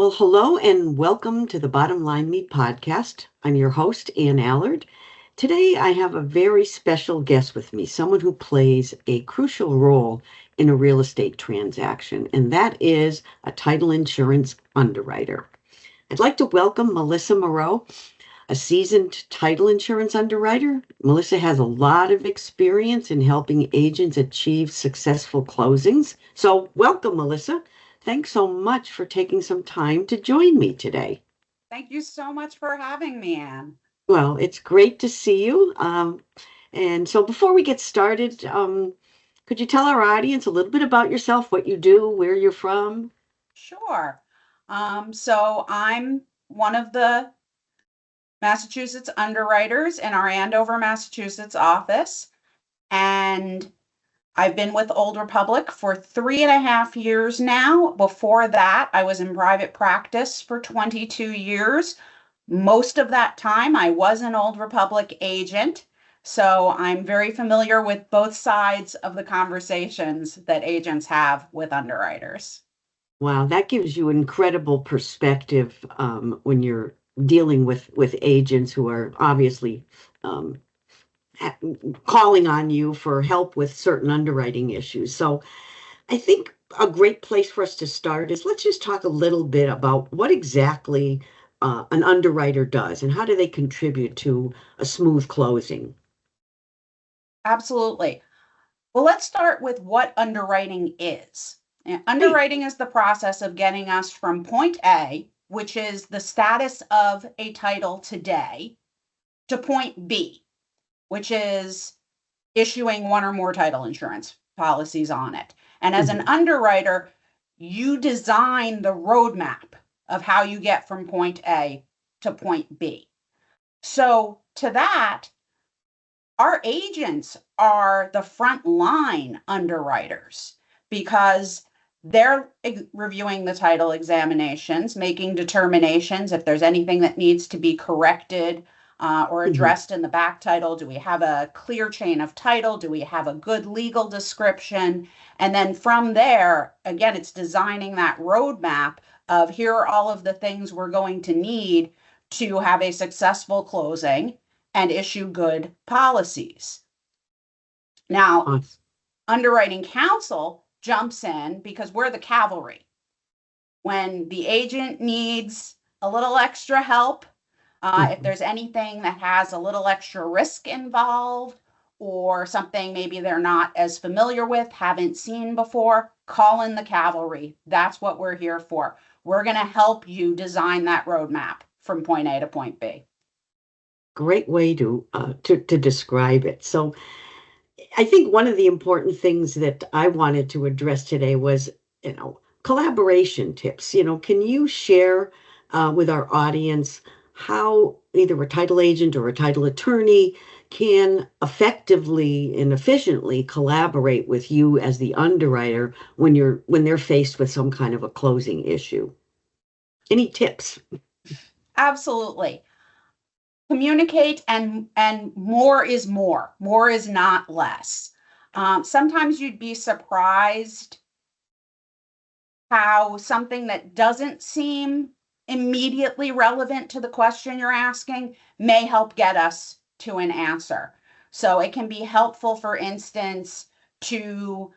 Well, hello and welcome to the Bottom Line Me podcast. I'm your host, Ann Allard. Today, I have a very special guest with me, someone who plays a crucial role in a real estate transaction, and that is a title insurance underwriter. I'd like to welcome Melissa Morrow, a seasoned title insurance underwriter. Melissa has a lot of experience in helping agents achieve successful closings. So, welcome, Melissa. Thanks so much for taking some time to join me today. Thank you so much for having me, Anne. Well, it's great to see you. And so before we get started, could you tell our audience a little bit about yourself, what you do, where you're from? Sure. So I'm one of the Massachusetts underwriters in our Andover, Massachusetts office, and I've been with Old Republic for 3.5 years now. Before that, I was in private practice for 22 years. Most of that time, I was an Old Republic agent. So I'm very familiar with both sides of the conversations that agents have with underwriters. Wow, that gives you incredible perspective when you're dealing with agents who are obviously um, calling on you for help with certain underwriting issues. So I think a great place for us to start is let's just talk a little bit about what exactly an underwriter does and how do they contribute to a smooth closing. Absolutely. Well, let's start with what underwriting is. Great. Underwriting is the process of getting us from point A, which is the status of a title today, to point B, which is issuing one or more title insurance policies on it. And as an Mhm. underwriter, you design the roadmap of how you get from point A to point B. So, to that, our agents are the front line underwriters because they're reviewing the title examinations, making determinations if there's anything that needs to be corrected or Mhm. addressed in the back title. Do we have a clear chain of title? Do we have a good legal description? And then from there, again, it's designing that roadmap of here are all of the things we're going to need to have a successful closing and issue good policies. Now, Awesome. underwriting counsel jumps in because we're the cavalry. When the agent needs a little extra help, if Mhm. there's anything that has a little extra risk involved or something maybe they're not as familiar with, haven't seen before, call in the cavalry. That's what we're here for. We're going to help you design that roadmap from point A to point B. Great way to describe it. So I think one of the important things that I wanted to address today was, collaboration tips. Can you share with our audience how either a title agent or a title attorney can effectively and efficiently collaborate with you as the underwriter when they're faced with some kind of a closing issue? Any tips? Absolutely. Communicate, and more is more. More is not less. Sometimes you'd be surprised how something that doesn't seem immediately relevant to the question you're asking may help get us to an answer. So it can be helpful, for instance, to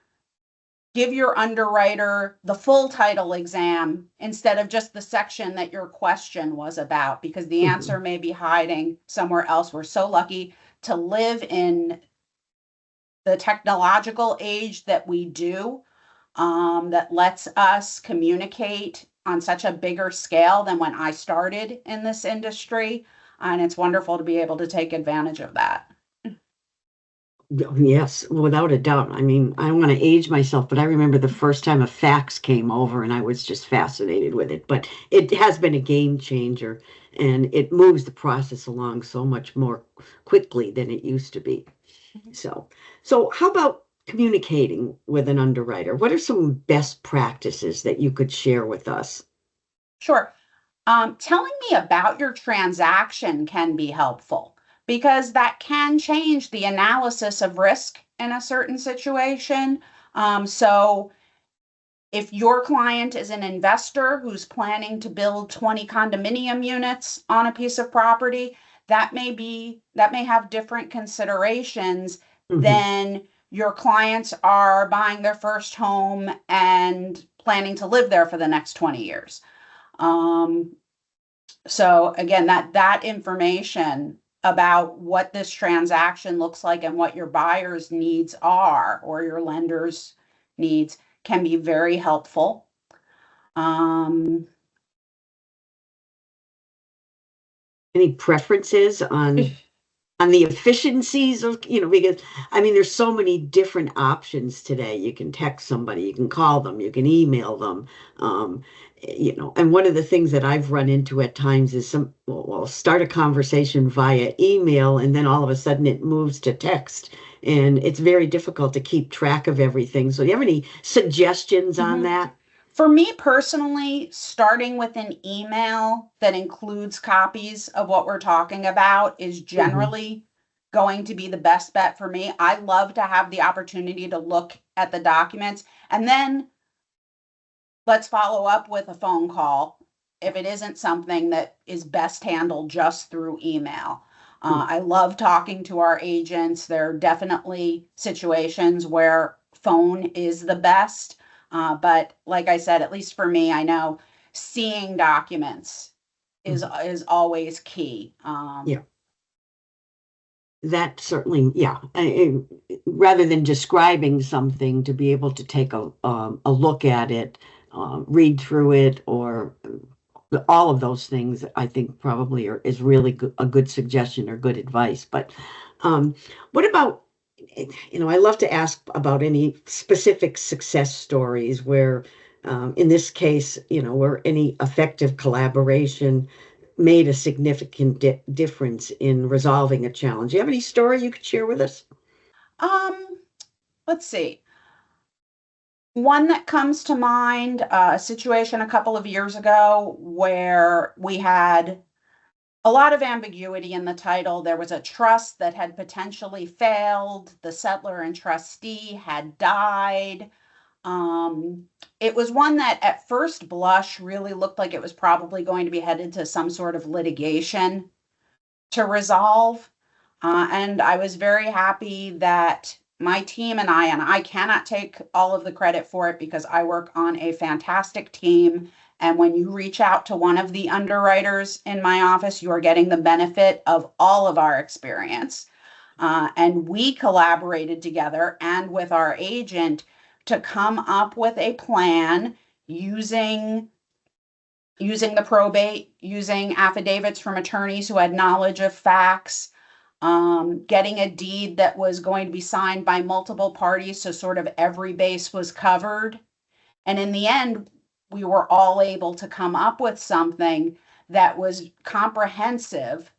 give your underwriter the full title exam instead of just the section that your question was about, because the answer Mhm. may be hiding somewhere else. We're so lucky to live in the technological age that we do, that lets us communicate on such a bigger scale than when I started in this industry. And it's wonderful to be able to take advantage of that. Yes, without a doubt. I mean, I don't want to age myself, but I remember the first time a fax came over and I was just fascinated with it. But it has been a game changer and it moves the process along so much more quickly than it used to be. So, so how about communicating with an underwriter? What are some best practices that you could share with us? Sure. Telling me about your transaction can be helpful because that can change the analysis of risk in a certain situation. So If your client is an investor who's planning to build 20 condominium units on a piece of property, that may have different considerations than your clients are buying their first home and planning to live there for the next 20 years. So again, that information about what this transaction looks like and what your buyer's needs are or your lender's needs can be very helpful. Any preferences on the efficiencies of, because I mean, there's so many different options today. You can text somebody, you can call them, you can email them. And one of the things that I've run into at times is well, start a conversation via email and then all of a sudden it moves to text. And it's very difficult to keep track of everything. So do you have any suggestions on that? For me personally, starting with an email that includes copies of what we're talking about is generally going to be the best bet for me. I love to have the opportunity to look at the documents and then let's follow up with a phone call if it isn't something that is best handled just through email. I love talking to our agents. There are definitely situations where phone is the best. But like I said, at least for me, I know seeing documents is always key. Yeah. That certainly, yeah. Rather than describing something, to be able to take a look at it, read through it, or all of those things, I think probably is really a good suggestion or good advice. But what about, I love to ask about any specific success stories where, in this case, where any effective collaboration made a significant difference in resolving a challenge. Do you have any story you could share with us? Let's see. One that comes to mind, a situation a couple of years ago where we had a lot of ambiguity in the title. There was a trust that had potentially failed. The settlor and trustee had died. It was one that at first blush really looked like it was probably going to be headed to some sort of litigation to resolve. And I was very happy that my team and I cannot take all of the credit for it because I work on a fantastic team. And when you reach out to one of the underwriters in my office, you are getting the benefit of all of our experience. And we collaborated together and with our agent to come up with a plan using the probate, using affidavits from attorneys who had knowledge of facts, getting a deed that was going to be signed by multiple parties, so sort of every base was covered. And in the end, we were all able to come up with something that was comprehensive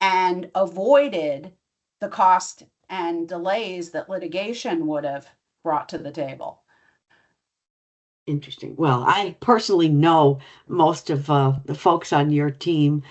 and avoided the cost and delays that litigation would have brought to the table. Interesting. Well, I personally know most of the folks on your team,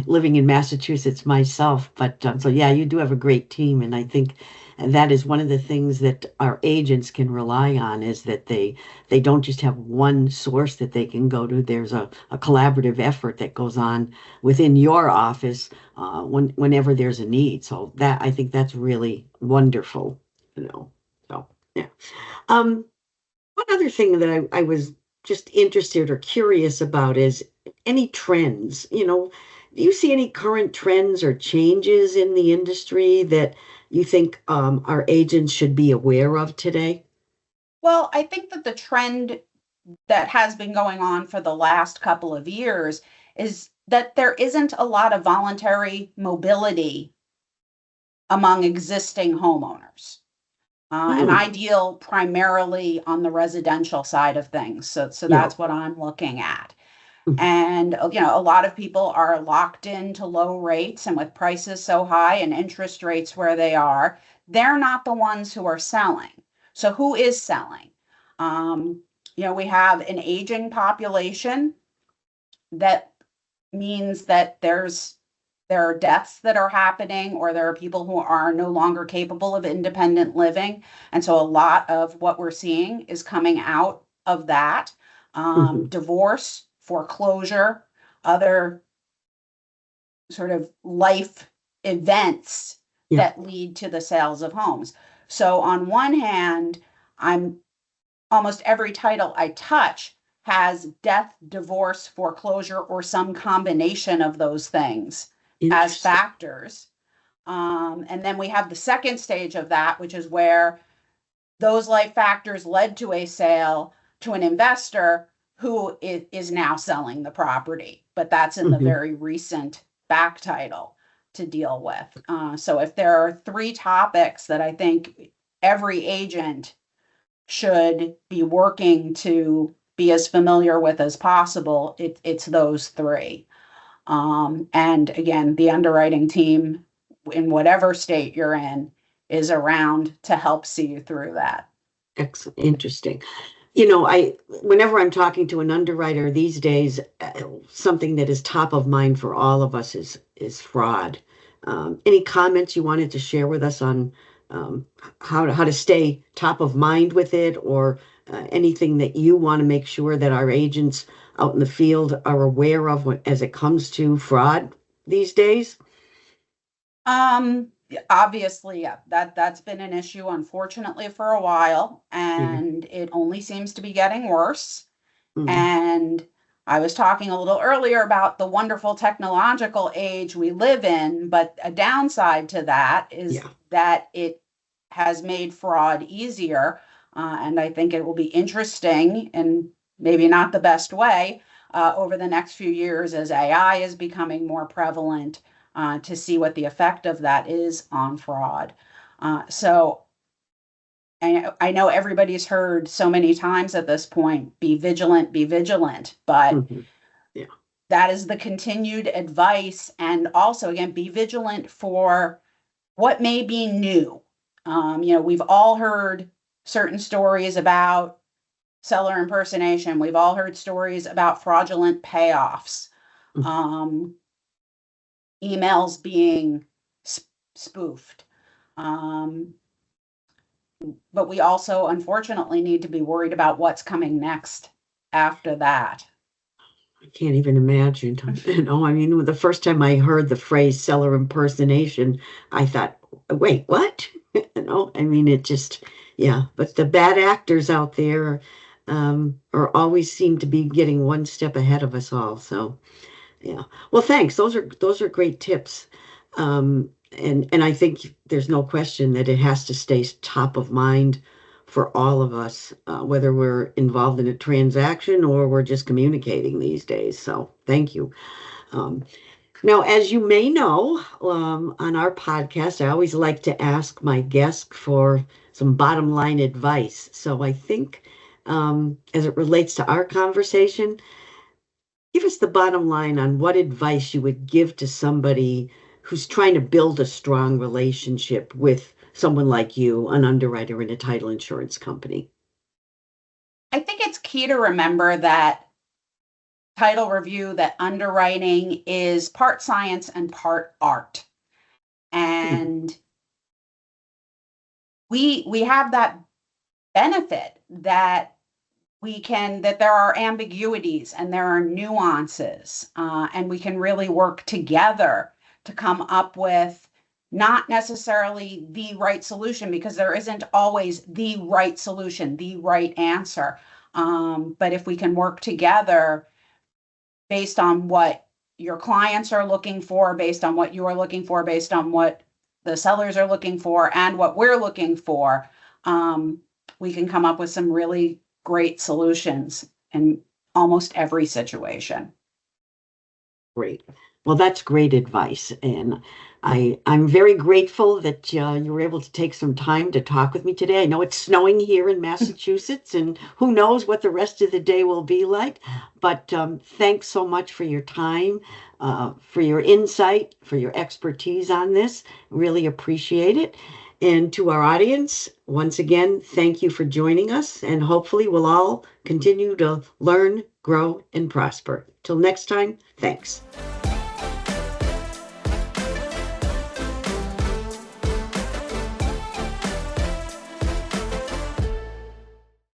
living in Massachusetts myself. But so, yeah, you do have a great team. And I think that is one of the things that our agents can rely on is that they don't just have one source that they can go to. There's a collaborative effort that goes on within your office whenever there's a need. So I think that's really wonderful. So, yeah. One other thing that I was just interested or curious about is any trends. Do you see any current trends or changes in the industry that you think our agents should be aware of today? Well, I think that the trend that has been going on for the last couple of years is that there isn't a lot of voluntary mobility among existing homeowners. And I deal primarily on the residential side of things. So that's what I'm looking at. And, a lot of people are locked into low rates, and with prices so high and interest rates where they are, they're not the ones who are selling. So who is selling? We have an aging population. That means that there are deaths that are happening, or there are people who are no longer capable of independent living. And so a lot of what we're seeing is coming out of that, divorce, foreclosure, other sort of life events that lead to the sales of homes. So on one hand, almost every title I touch has death, divorce, foreclosure, or some combination of those things as factors. And then we have the second stage of that, which is where those life factors led to a sale to an investor who is now selling the property. But that's in the very recent back title to deal with. So if there are three topics that I think every agent should be working to be as familiar with as possible, it's those three. And again, the underwriting team in whatever state you're in is around to help see you through that. Excellent. Interesting. Whenever I'm talking to an underwriter these days, something that is top of mind for all of us is fraud. Any comments you wanted to share with us on how to stay top of mind with it, or anything that you want to make sure that our agents out in the field are aware of as it comes to fraud these days? Obviously, yeah, that's been an issue, unfortunately, for a while, and it only seems to be getting worse. And I was talking a little earlier about the wonderful technological age we live in, but a downside to that is that it has made fraud easier. And I think it will be interesting, and maybe not the best way, over the next few years as AI is becoming more prevalent, to see what the effect of that is on fraud. So I know everybody's heard so many times at this point, be vigilant, but that is the continued advice. And also, again, be vigilant for what may be new. We've all heard certain stories about seller impersonation. We've all heard stories about fraudulent payoffs. Emails being spoofed. But we also, unfortunately, need to be worried about what's coming next after that. I can't even imagine. The first time I heard the phrase seller impersonation, I thought, wait, what? It just, but the bad actors out there are always seem to be getting one step ahead of us all. So, well, thanks. Those are great tips. And I think there's no question that it has to stay top of mind for all of us, whether we're involved in a transaction or we're just communicating these days. So thank you. Now, as you may know, on our podcast, I always like to ask my guests for some bottom line advice. So I think, as it relates to our conversation, give us the bottom line on what advice you would give to somebody who's trying to build a strong relationship with someone like you, an underwriter in a title insurance company. I think it's key to remember that title review, that underwriting is part science and part art. And we have that benefit that that there are ambiguities and there are nuances, and we can really work together to come up with not necessarily the right solution, because there isn't always the right solution, the right answer. But if we can work together based on what your clients are looking for, based on what you are looking for, based on what the sellers are looking for, and what we're looking for, we can come up with some really great solutions in almost every situation. Great. Well, that's great advice. And I'm very grateful that you were able to take some time to talk with me today. I know it's snowing here in Massachusetts, and who knows what the rest of the day will be like. But thanks so much for your time, for your insight, for your expertise on this. Really appreciate it. And to our audience, once again, thank you for joining us. And hopefully we'll all continue to learn, grow, and prosper. Till next time, thanks.